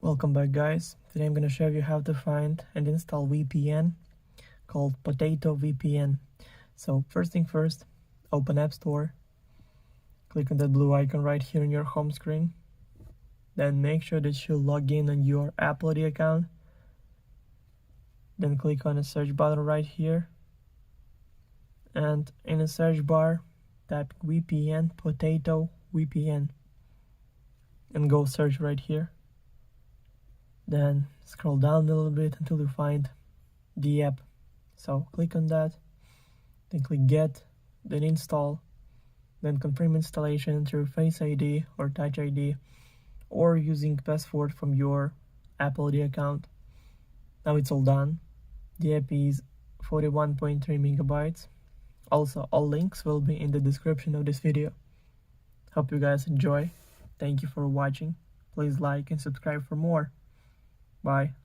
Welcome back, guys. Today I'm going to show you how to find and install VPN called PotatoVPN. So first thing first, open App Store, click on that blue icon right here on your home screen, then make sure that you log in on your Apple ID account, then click on the search button right here, and in the search bar type VPN, Potato VPN, and go search right here. Then scroll down a little bit until you find the app. So click on that, then click Get, then Install, then confirm installation through Face ID or Touch ID, or using password from your Apple ID account. Now it's all done. The app is 41.3 megabytes. Also, all links will be in the description of this video. Hope you guys enjoy. Thank you for watching. Please like and subscribe for more. Bye.